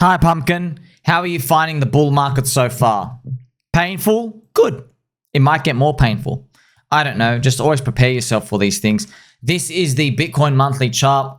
Hi, Pumpkin. How are you finding the bull market so far? Painful? Good. It might get more painful. I don't know. Just always prepare yourself for these things. This is the Bitcoin monthly chart.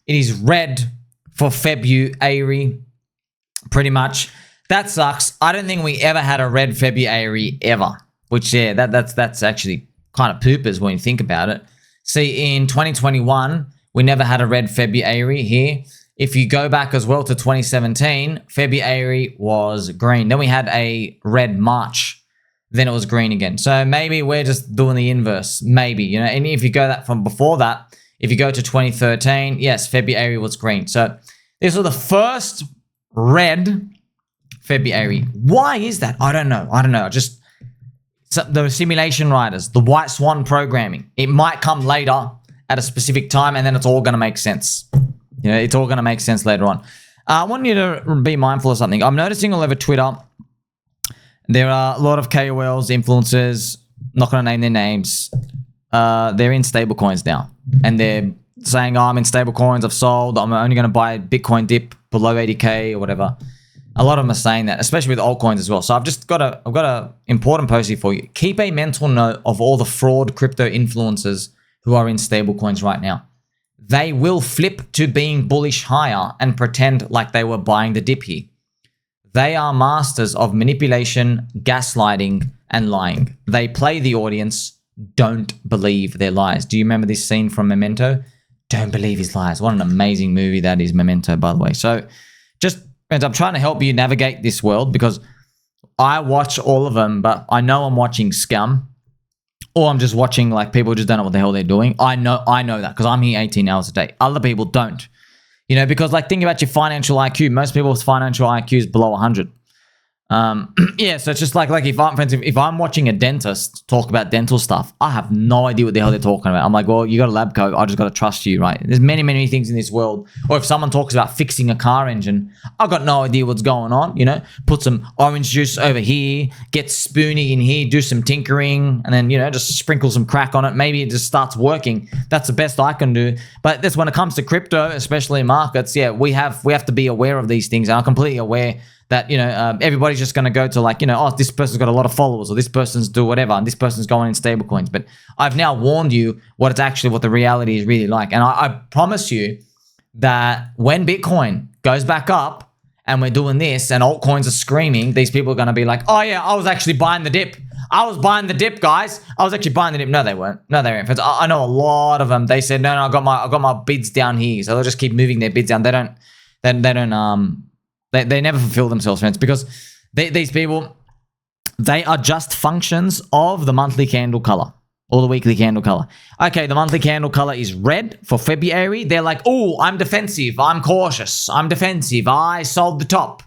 It is red for February, pretty much. That sucks. I don't think we ever had a red February ever. Which, yeah, that's actually kind of poopers when you think about it. See, in 2021, we never had a red February here. If you go back as well to 2017, February was green. Then we had a red March. Then it was green again. So maybe we're just doing the inverse. Maybe, you know. And if you go that from before that, if you go to 2013, yes, February was green. So this was the first red February. Why is that? I don't know. Just the simulation writers, the white swan programming. It might come later at a specific time, and then it's all going to make sense. You know, it's all going to make sense later on. I want you to be mindful of something. I'm noticing all over Twitter, there are a lot of KOLs, influencers, not going to name their names. They're in stablecoins now. And they're saying, oh, I'm in stablecoins, I've sold, I'm only going to buy Bitcoin dip below 80K or whatever. A lot of them are saying that, especially with altcoins as well. So I've got a important post here for you. Keep a mental note of all the fraud crypto influencers who are in stablecoins right now. They will flip to being bullish higher and pretend like they were buying the dip here. They are masters of manipulation, gaslighting, and lying. They play the audience. Don't believe their lies. Do you remember this scene from Memento? Don't believe his lies. What an amazing movie that is, Memento, by the way. So just, friends, I'm trying to help you navigate this world because I watch all of them, but I know I'm watching scum. Or I'm just watching like people just don't know what the hell they're doing. I know that because I'm here 18 hours a day. Other people don't. You know, because like think about your financial IQ. Most people's financial IQ is below 100. Yeah, so it's just like if I'm watching a dentist talk about dental stuff, I have no idea what the hell they're talking about. I'm like, well, you got a lab coat. I just got to trust you, right? There's many things in this world. Or if someone talks about fixing a car engine, I've got no idea what's going on, you know? Put some orange juice over here, get Spoonie in here, do some tinkering, and then, you know, just sprinkle some crack on it. Maybe it just starts working. That's the best I can do. But that's when it comes to crypto, especially markets, yeah, we have to be aware of these things. And I'm completely aware that, you know, everybody's just going to go to like, you know, oh, this person's got a lot of followers or this person's do whatever and this person's going in stablecoins. But I've now warned you what the reality is really like. And I promise you that when Bitcoin goes back up and we're doing this and altcoins are screaming, these people are going to be like, oh yeah, I was actually buying the dip. I was buying the dip, guys. I was actually buying the dip. No, they weren't. No, they weren't. I know a lot of them. They said, no, I got my bids down here. So they'll just keep moving their bids down. They never fulfill themselves, friends, because these people, they are just functions of the monthly candle color or the weekly candle color. Okay, the monthly candle color is red for February. They're like, oh, I'm defensive. I'm cautious. I'm defensive. I sold the top.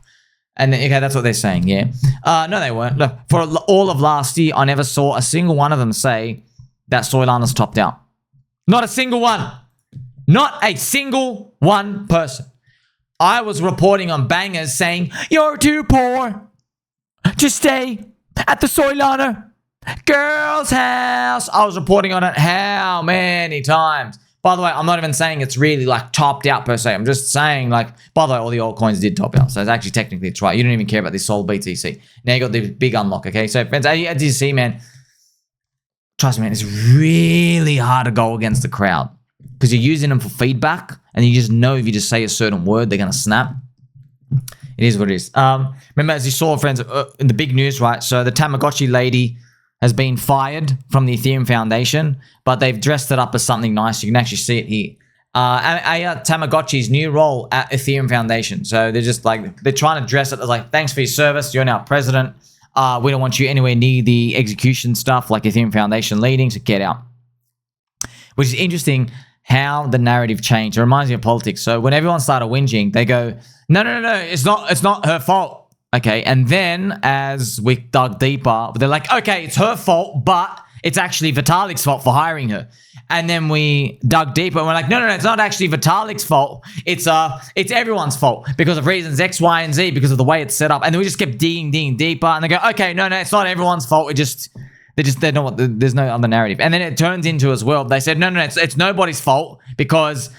And then, okay, that's what they're saying, yeah. No, they weren't. Look, for all of last year, I never saw a single one of them say that SOYLANA's topped out. Not a single one. Not a single one person. I was reporting on bangers saying, you're too poor to stay at the SOYLANA girl's house. I was reporting on it how many times? By the way, I'm not even saying it's really like topped out per se. I'm just saying like, by the way, all the altcoins did top out. So it's actually technically it's right. You don't even care about this Sol BTC. Now you got the big unlock, okay? So friends, as you see, man, trust me, man, it's really hard to go against the crowd because you're using them for feedback and you just know if you just say a certain word, they're going to snap. It is what it is. Remember, as you saw, friends, in the big news, right? So the Tamagotchi lady has been fired from the Ethereum Foundation, but they've dressed it up as something nice. You can actually see it here. Tamagotchi's new role at Ethereum Foundation. So they're just like, they're trying to dress it as like, thanks for your service. You're now president. We don't want you anywhere near the execution stuff like Ethereum Foundation leading, so get out. Which is interesting how the narrative changed. It reminds me of politics. So when everyone started whinging, they go, no, it's not her fault. Okay, and then as we dug deeper, they're like, okay, it's her fault, but it's actually Vitalik's fault for hiring her. And then we dug deeper and we're like, no, it's not actually Vitalik's fault. It's everyone's fault because of reasons X, Y, and Z, because of the way it's set up. And then we just kept digging deeper and they go, okay, no, it's not everyone's fault. They know what, there's no other narrative. And then it turns into as well, they said, no, it's nobody's fault because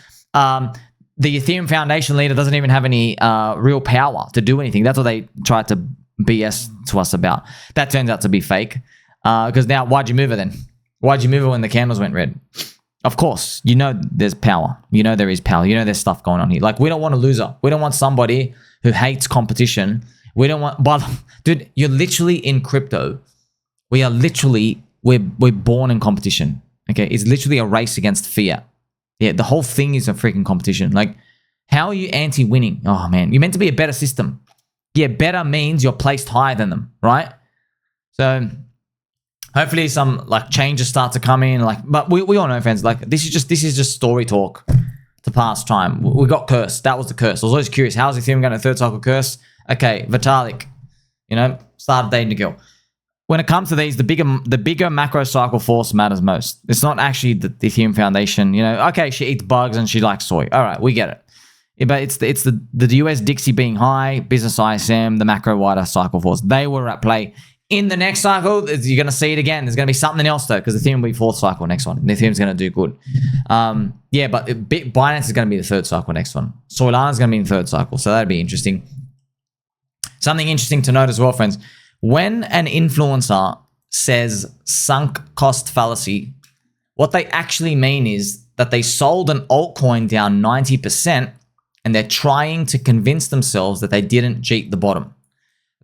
the Ethereum Foundation leader doesn't even have any real power to do anything. That's what they tried to BS to us about. That turns out to be fake. Because now, why'd you move it then? Why'd you move it when the candles went red? Of course, you know there's power. You know there is power. You know there's stuff going on here. Like, we don't want a loser. We don't want somebody who hates competition. We don't want... But, dude, you're literally in crypto. We are literally... We're born in competition. Okay? It's literally a race against fiat. Yeah, the whole thing is a freaking competition. Like, how are you anti-winning? Oh, man. You're meant to be a better system. Yeah, better means you're placed higher than them, right? So... hopefully some like changes start to come in, like, but we all know, friends, like this is just story talk to pass time. We got cursed. That was the curse. I was always curious, how's Ethereum going to third cycle curse? Okay, Vitalik, you know, started dating a girl. When it comes to these, the bigger macro cycle force matters most. It's not actually the Ethereum Foundation. You know, okay, she eats bugs and she likes soy. All right, we get it. Yeah, but it's the US Dixie being high, business ISM, the macro wider cycle force. They were at play. In the next cycle, you're going to see it again. There's going to be something else, though, because Ethereum will be fourth cycle next one. And Ethereum's going to do good. Yeah, but Binance is going to be the third cycle next one. Solana is going to be in the third cycle, so that'd be interesting. Something interesting to note as well, friends. When an influencer says sunk cost fallacy, what they actually mean is that they sold an altcoin down 90% and they're trying to convince themselves that they didn't cheat the bottom.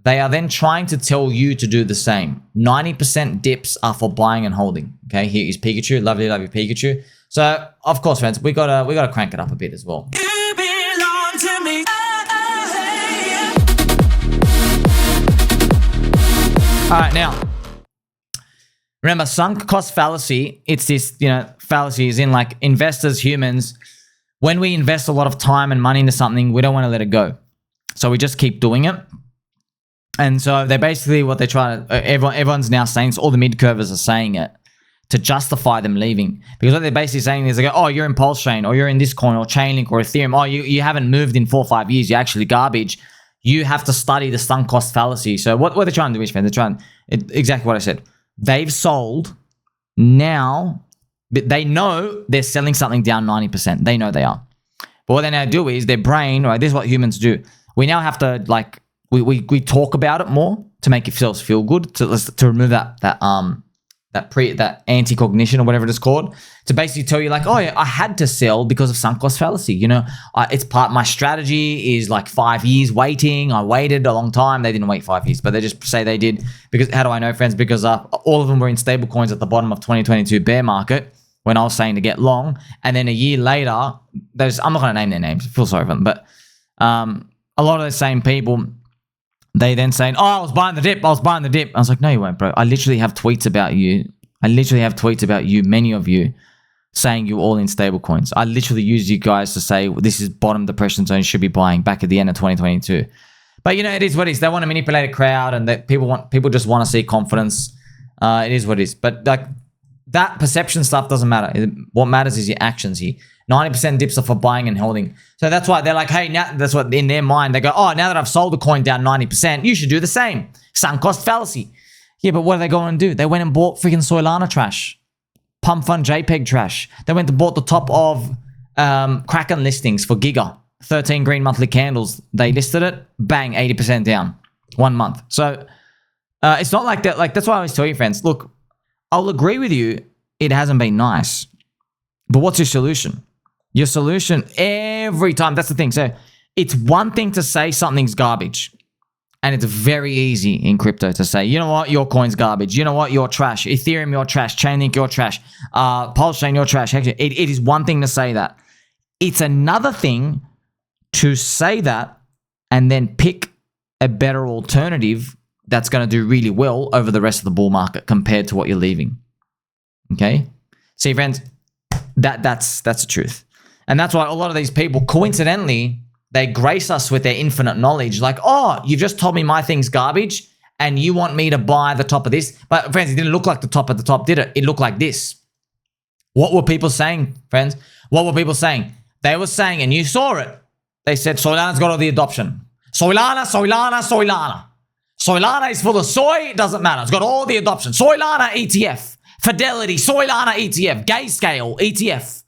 They are then trying to tell you to do the same. 90% dips are for buying and holding. Okay, here is Pikachu. Lovely, lovely Pikachu. So, of course, friends, we gotta crank it up a bit as well. You belong to me. All right, now, remember, sunk cost fallacy. It's this, you know, fallacy is in like investors, humans. When we invest a lot of time and money into something, we don't want to let it go. So we just keep doing it. And so they're basically what they try to, everyone's now saying, so all the mid-curvers are saying it to justify them leaving. Because what they're basically saying is they go, oh, you're in Pulse Chain, or you're in this coin, or Chainlink, or Ethereum. Oh, you haven't moved in 4 or 5 years. You're actually garbage. You have to study the sunk cost fallacy. So what they're trying to do is, friends, exactly what I said. They've sold now, but they know they're selling something down 90%. They know they are. But what they now do is their brain, right? This is what humans do. We now have to like, we talk about it more to make ourselves feel good, to remove that anti-cognition or whatever it is called, to basically tell you like, oh yeah, I had to sell because of sunk cost fallacy. You know, it's part my strategy is like 5 years waiting. I waited a long time. They didn't wait 5 years, but they just say they did. Because how do I know, friends? Because all of them were in stablecoins at the bottom of 2022 bear market when I was saying to get long, and then a year later, I'm not going to name their names. I feel sorry for them, but a lot of the same people. They then saying, oh, I was buying the dip. I was like, no, you weren't, bro. I literally have tweets about you. Many of you, saying you're all in stable coins. I literally used you guys to say, well, this is bottom depression zone, you should be buying back at the end of 2022. But, you know, it is what it is. They want to manipulate a crowd, and that people just want to see confidence. It is what it is. But, like, that perception stuff doesn't matter. What matters is your actions here. 90% dips are for buying and holding. So that's why they're like, hey, now that's what in their mind, they go, oh, now that I've sold the coin down 90%, you should do the same. Sunk cost fallacy. Yeah, but what are they going to do? They went and bought freaking SOYLANA trash. Pump fund JPEG trash. They went and bought the top of Kraken listings for Giga. 13 green monthly candles. They listed it, bang, 80% down. 1 month. So it's not like that. Like, that's why I always tell you, friends, look, I'll agree with you, it hasn't been nice. But what's your solution? Your solution every time, that's the thing. So it's one thing to say something's garbage. And it's very easy in crypto to say, you know what, your coin's garbage. You know what, you're trash. Ethereum, you're trash. Chainlink, you're trash. Pulse Chain, you're trash. Actually, it is one thing to say that. It's another thing to say that and then pick a better alternative that's going to do really well over the rest of the bull market compared to what you're leaving. Okay? See, friends, that's the truth. And that's why a lot of these people, coincidentally, they grace us with their infinite knowledge. Like, oh, you've just told me my thing's garbage and you want me to buy the top of this. But friends, it didn't look like the top at the top, did it? It looked like this. What were people saying, friends? What were people saying? They were saying, and you saw it. They said, Solana's got all the adoption. Solana, Solana, Solana. Solana is for the soy. It doesn't matter. It's got all the adoption. Solana ETF. Fidelity. Solana ETF. Gayscale ETF.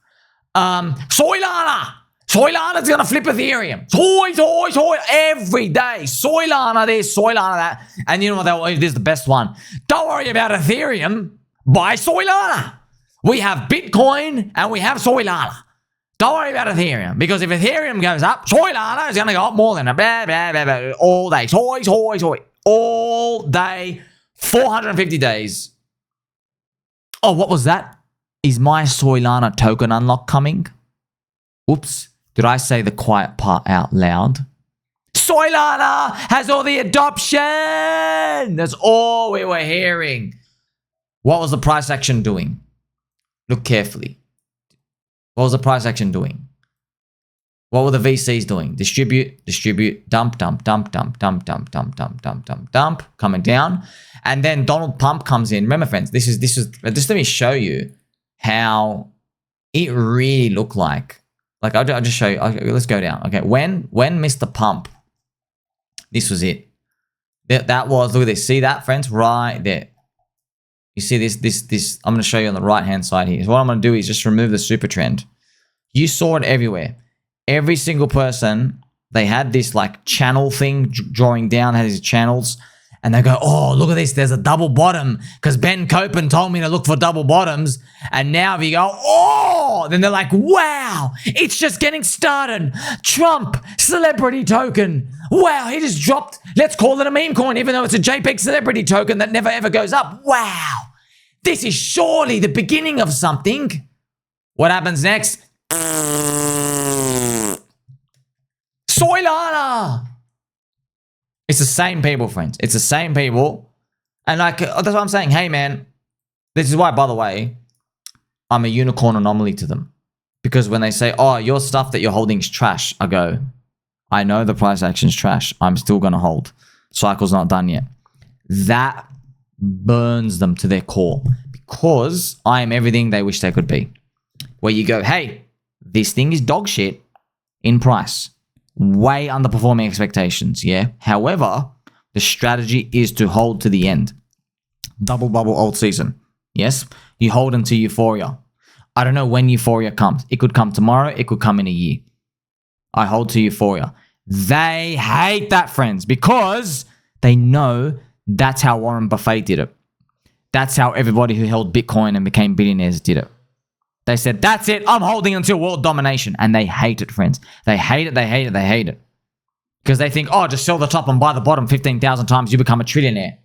Solana. Soylana's going to flip Ethereum. Soy. Every day. Soylana this, Soylana that. And you know what? This is the best one. Don't worry about Ethereum. Buy Soylana. We have Bitcoin and we have Soylana. Don't worry about Ethereum. Because if Ethereum goes up, Soylana is going to go up more than a all day. Soy. All day. 450 days. Oh, what was that? Is my Soylana token unlock coming? Oops. Did I say the quiet part out loud? Soylana has all the adoption. That's all we were hearing. What was the price action doing? Look carefully. What was the price action doing? What were the VCs doing? Distribute, dump, coming down. And then Donald Pump comes in. Remember, friends, this is just let me show you how it really looked like. Like, I'll just show you. Okay, let's go down. Okay, when Mr. Pump, this was it. That was, look at this. See that, friends? Right there. You see this. I'm going to show you on the right-hand side here. So what I'm going to do is just remove the super trend. You saw it everywhere. Every single person, they had this like channel thing drawing down, had these channels. And they go, oh, look at this. There's a double bottom because Ben Copen told me to look for double bottoms. And now if you go, oh, then they're like, wow, it's just getting started. Trump celebrity token. Wow, he just dropped. Let's call it a meme coin, even though it's a JPEG celebrity token that never ever goes up. Wow, this is surely the beginning of something. What happens next? Soylana. It's the same people, friends. It's the same people. And like, that's what I'm saying. Hey, man, this is why, by the way, I'm a unicorn anomaly to them. Because when they say, oh, your stuff that you're holding is trash, I go, I know the price action's trash. I'm still going to hold. Cycle's not done yet. That burns them to their core. Because I am everything they wish they could be. Where you go, hey, this thing is dog shit in price. Way underperforming expectations, yeah? However, the strategy is to hold to the end. Double bubble old season. Yes? You hold until euphoria. I don't know when euphoria comes. It could come tomorrow. It could come in a year. I hold to euphoria. They hate that, friends, because they know that's how Warren Buffett did it. That's how everybody who held Bitcoin and became billionaires did it. They said, that's it. I'm holding until world domination. And they hate it, friends. They hate it. Because they think, oh, just sell the top and buy the bottom 15,000 times, you become a trillionaire.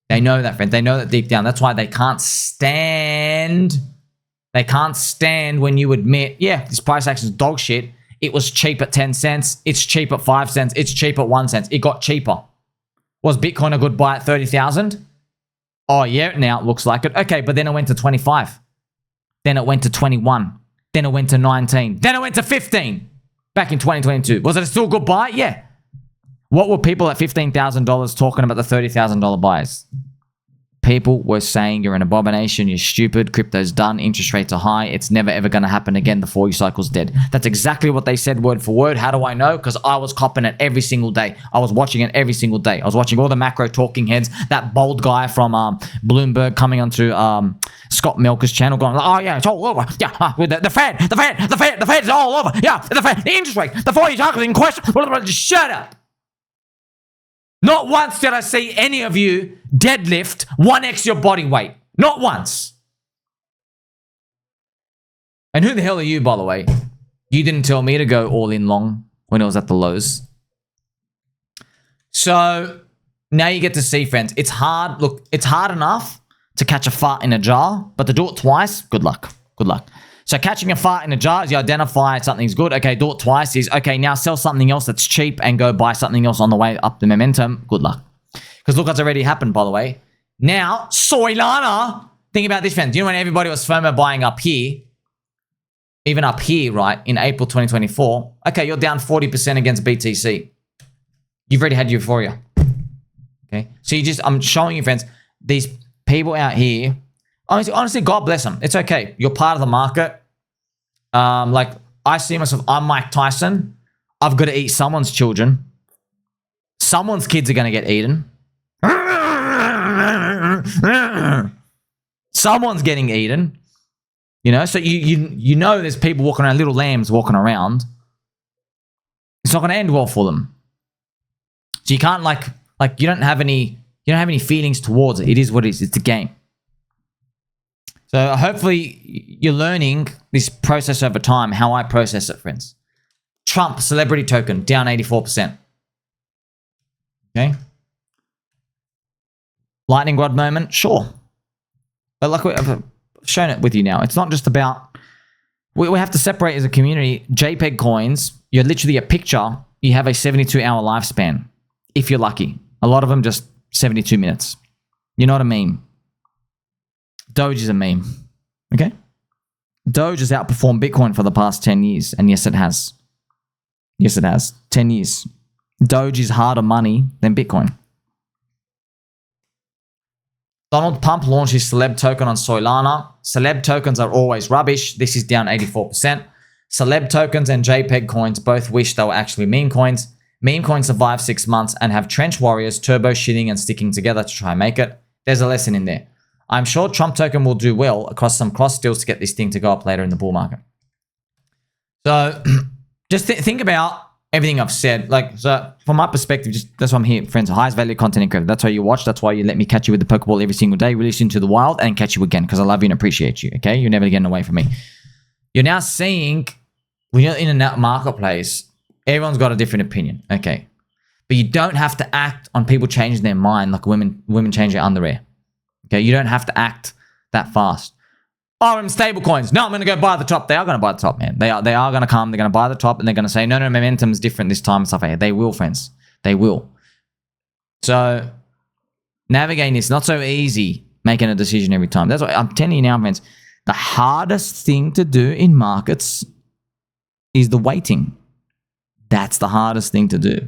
They know that, friends. They know that deep down. That's why they can't stand. They can't stand when you admit, yeah, this price action is dog shit. It was cheap at 10 cents. It's cheap at 5 cents. It's cheap at 1 cent. It got cheaper. Was Bitcoin a good buy at 30,000? Oh, yeah, now it looks like it. Okay, but then it went to 25. Then it went to 21. Then it went to 19. Then it went to 15 back in 2022. Was it still a good buy? Yeah. What were people at $15,000 talking about the $30,000 buys? People were saying you're an abomination, you're stupid, crypto's done, interest rates are high, it's never ever going to happen again, the 4-year cycle's dead. That's exactly what they said word for word. How do I know? Because I was copping it every single day. I was watching it every single day. I was watching all the macro talking heads, that bold guy from Bloomberg coming onto Scott Melker's channel going, oh yeah, it's all over. Yeah, the Fed is all over. Yeah, the interest rate, the 4-year cycle is in question. Just shut up. Not once did I see any of you deadlift 1x your body weight. Not once. And who the hell are you, by the way? You didn't tell me to go all in long when it was at the lows. So now you get to see, friends. It's hard. Look, it's hard enough to catch a fart in a jar, but to do it twice, good luck. Good luck. So catching a fart in a jar is you identify something's good. Okay, do it twice is, okay, now sell something else that's cheap and go buy something else on the way up the momentum. Good luck. Because look what's already happened, by the way. Now, Soylana, think about this, friends. You know when everybody was FOMO buying up here, even up here, right, in April 2024, okay, you're down 40% against BTC. You've already had euphoria. Okay, so I'm showing you, friends, these people out here, honestly, God bless them. It's okay. You're part of the market. Like, I see myself, I'm Mike Tyson. I've got to eat someone's children. Someone's kids are going to get eaten. Someone's getting eaten. You know, so you know there's people walking around, little lambs walking around. It's not going to end well for them. So you can't like you don't have any feelings towards it. It is what it is. It's a game. So hopefully you're learning this process over time, how I process it, friends. Trump celebrity token down 84%. Okay. Lightning rod moment, sure. But like I've shown it with you now. It's not just about, we have to separate as a community. JPEG coins, you're literally a picture. You have a 72-hour lifespan, if you're lucky. A lot of them just 72 minutes. You're not a meme. Doge is a meme. Okay? Doge has outperformed Bitcoin for the past 10 years. And yes, it has. Yes, it has. 10 years. Doge is harder money than Bitcoin. Donald Pump launched his celeb token on SOYLANA. Celeb tokens are always rubbish. This is down 84%. Celeb tokens and JPEG coins both wish they were actually meme coins. Meme coins survive 6 months and have trench warriors turbo shitting and sticking together to try and make it. There's a lesson in there. I'm sure Trump token will do well across some cross deals to get this thing to go up later in the bull market. So just think about everything I've said. Like, so from my perspective, just that's why I'm here, friends. Highest value content and credit. That's why you watch. That's why you let me catch you with the Pokeball every single day, release you into the wild, and catch you again because I love you and appreciate you. Okay, you're never getting away from me. You're now seeing when you're in a marketplace, everyone's got a different opinion. Okay, but you don't have to act on people changing their mind like women change their underwear. Okay, you don't have to act that fast. Oh, I'm stablecoins. No, I'm going to go buy the top. They are going to buy the top, man. They are going to come. They're going to buy the top, and they're going to say, no, momentum's different this time and stuff like that. They will, friends. They will. So navigating this, not so easy making a decision every time. That's why I'm telling you now, friends, the hardest thing to do in markets is the waiting. That's the hardest thing to do.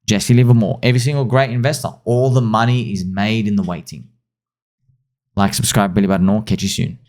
Jesse Livermore, every single great investor, all the money is made in the waiting. Like, subscribe, Billy Button, or catch you soon.